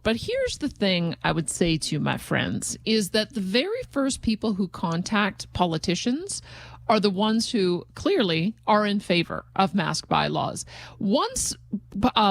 But here's the thing I would say to my friends is that the very first people who contact politicians are the ones who clearly are in favor of mask bylaws. Once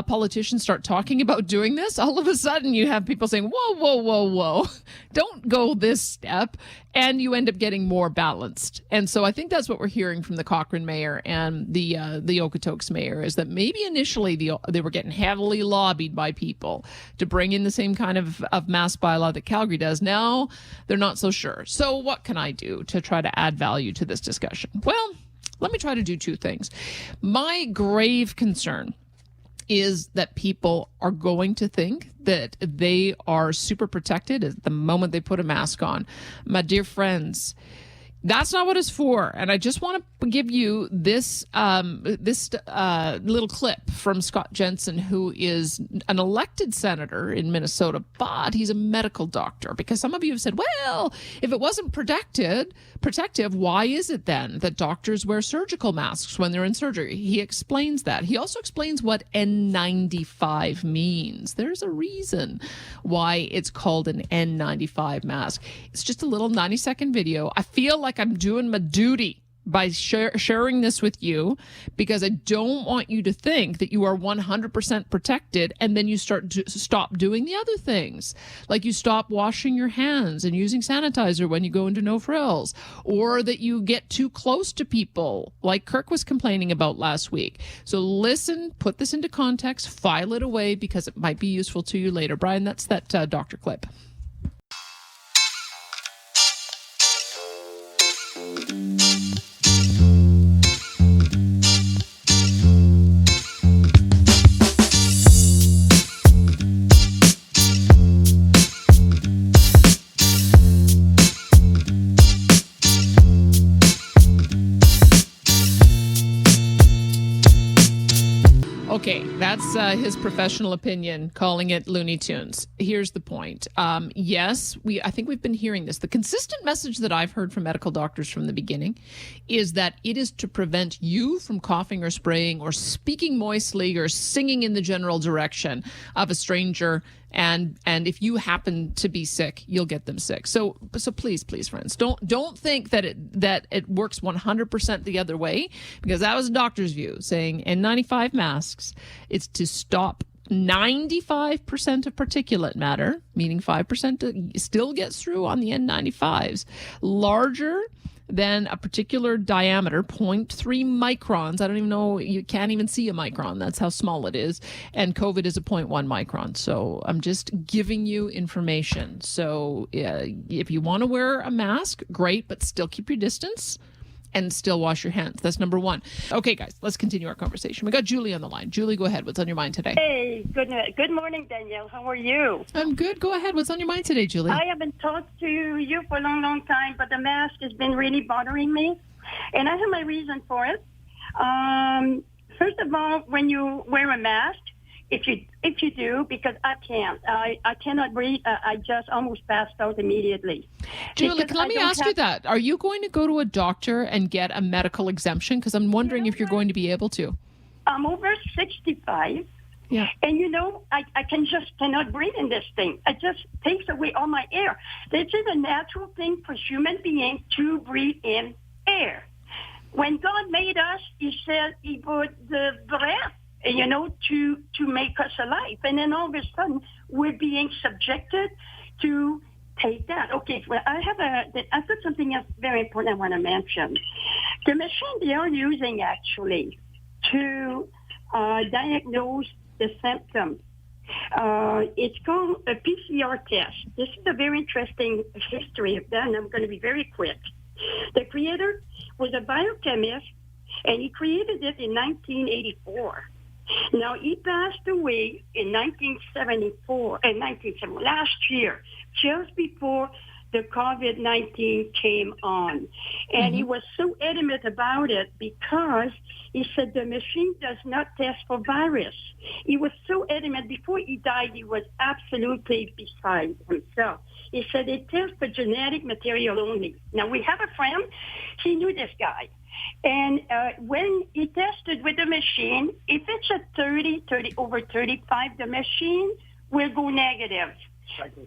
politicians start talking about doing this, all of a sudden you have people saying, whoa, whoa, whoa, whoa, don't go this step. And you end up getting more balanced. And so I think that's what we're hearing from the Cochrane mayor and the Okotoks mayor is that maybe initially they were getting heavily lobbied by people to bring in the same kind of mask bylaw that Calgary does. Now they're not so sure. So what can I do to try to add value to this discussion? Well, let me try to do two things. My grave concern is that people are going to think that they are super protected at the moment they put a mask on. My dear friends, that's not what it's for. And I just want to give you this little clip from Scott Jensen, who is an elected senator in Minnesota, but he's a medical doctor. Because some of you have said, well, if it wasn't protective, why is it then that doctors wear surgical masks when they're in surgery? He explains that. He also explains what N95 means. There's a reason why it's called an N95 mask. It's just a little 90-second video. I feel like I'm doing my duty by sharing this with you because I don't want you to think that you are 100% protected and then you stop doing the other things. Like you stop washing your hands and using sanitizer when you go into no frills, or that you get too close to people like Kirk was complaining about last week. So listen, put this into context, file it away because it might be useful to you later. Brian, that's that doctor clip. Okay, that's his professional opinion, calling it Looney Tunes. Here's the point. Yes, I think we've been hearing this. The consistent message that I've heard from medical doctors from the beginning is that it is to prevent you from coughing or spraying or speaking moistly or singing in the general direction of a stranger. And if you happen to be sick, you'll get them sick. So please, friends, don't think that it works 100% the other way, because that was a doctor's view saying N95 masks, it's to stop 95% of particulate matter, meaning 5% still gets through on the N95s. Larger than a particular diameter, 0.3 microns. I don't even know, you can't even see a micron. That's how small it is. And COVID is a 0.1 micron. So I'm just giving you information. So if you want to wear a mask, great, but still keep your distance and still wash your hands. That's number one. Okay, guys, let's continue our conversation. We got Julie on the line. Julie, go ahead. What's on your mind today? Hey, good morning, Danielle. How are you? I'm good. Go ahead. What's on your mind today, Julie? I haven't talked to you for a long time, but the mask has been really bothering me, and I have my reason for it. First of all, when you wear a mask, if you do, because I can't. I cannot breathe. I just almost passed out immediately. Julie, let me ask you that. Are you going to go to a doctor and get a medical exemption? Because I'm wondering if you're going to be able to. I'm over 65. Yeah. And I cannot breathe in this thing. It just takes away all my air. This is a natural thing for human beings to breathe in air. When God made us, He said He put the breath, to make us alive. And then all of a sudden, we're being subjected to take that. Okay, well, I've got something else very important I want to mention. The machine they are using, actually, to diagnose the symptoms, it's called a PCR test. This is a very interesting history of that, and I'm going to be very quick. The creator was a biochemist, and he created it in 1984. Now, he passed away in 1974, last year, just before the COVID-19 came on. And he was so adamant about it because he said the machine does not test for virus. He was so adamant. Before he died, he was absolutely beside himself. He said it tests for genetic material only. Now, we have a friend. He knew this guy. And when he tested with the machine, if it's a 30 over 35, the machine will go negative.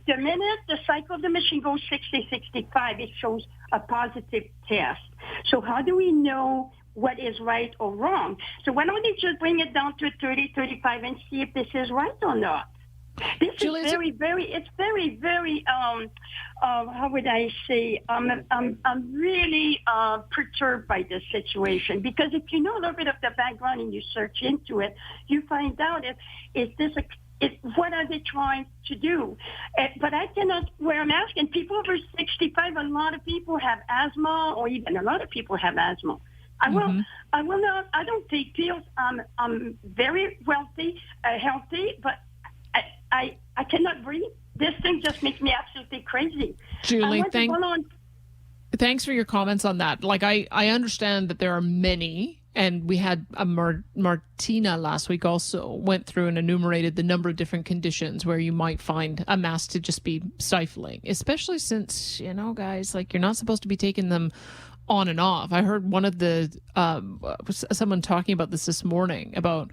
The minute the cycle of the machine goes 60, 65, it shows a positive test. So how do we know what is right or wrong? So why don't you just bring it down to 30, 35 and see if this is right or not? This Julie, is it's very, how would I say, I'm really perturbed by this situation, because if you know a little bit of the background and you search into it, you find out what are they trying to do? But I cannot wear a mask, and people over 65, a lot of people have asthma, or even a lot of people have asthma. I will not, I don't take pills. I'm very healthy, but I cannot breathe. This thing just makes me absolutely crazy. Julie, thanks for your comments on that. Like, I understand that there are many, and we had a Martina last week also went through and enumerated the number of different conditions where you might find a mask to just be stifling, especially since, guys, like, you're not supposed to be taking them on and off. I heard one of someone talking about this morning, about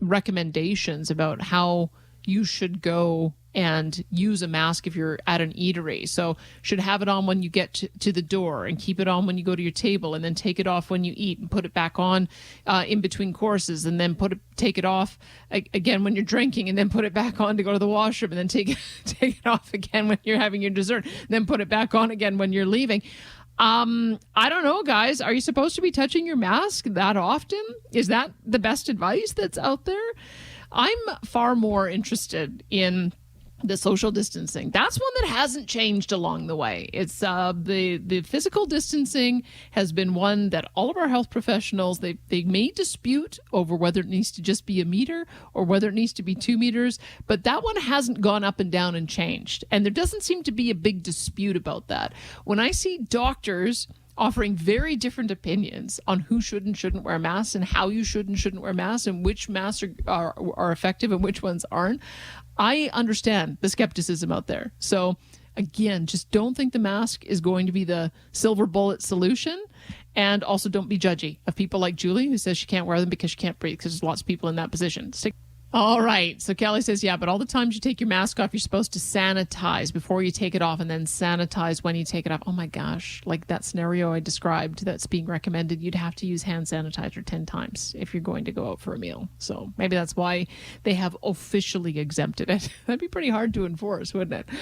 recommendations about how you should go and use a mask if you're at an eatery. So should have it on when you get to the door, and keep it on when you go to your table, and then take it off when you eat, and put it back on in between courses, and then take it off again when you're drinking, and then put it back on to go to the washroom, and then take it off again when you're having your dessert, and then put it back on again when you're leaving. I don't know, guys. Are you supposed to be touching your mask that often? Is that the best advice that's out there? I'm far more interested in the social distancing. That's one that hasn't changed along the way. It's the physical distancing has been one that all of our health professionals, they may dispute over whether it needs to just be a meter or whether it needs to be 2 meters, but that one hasn't gone up and down and changed. And there doesn't seem to be a big dispute about that. When I see doctors offering very different opinions on who should and shouldn't wear masks, and how you should and shouldn't wear masks, and which masks are effective and which ones aren't, I understand the skepticism out there. So again, just don't think the mask is going to be the silver bullet solution. And also don't be judgy of people like Julie, who says she can't wear them because she can't breathe, because there's lots of people in that position. All right. So Kelly says, yeah, but all the times you take your mask off, you're supposed to sanitize before you take it off, and then sanitize when you take it off. Oh my gosh. Like that scenario I described that's being recommended, you'd have to use hand sanitizer 10 times if you're going to go out for a meal. So maybe that's why they have officially exempted it. That'd be pretty hard to enforce, wouldn't it?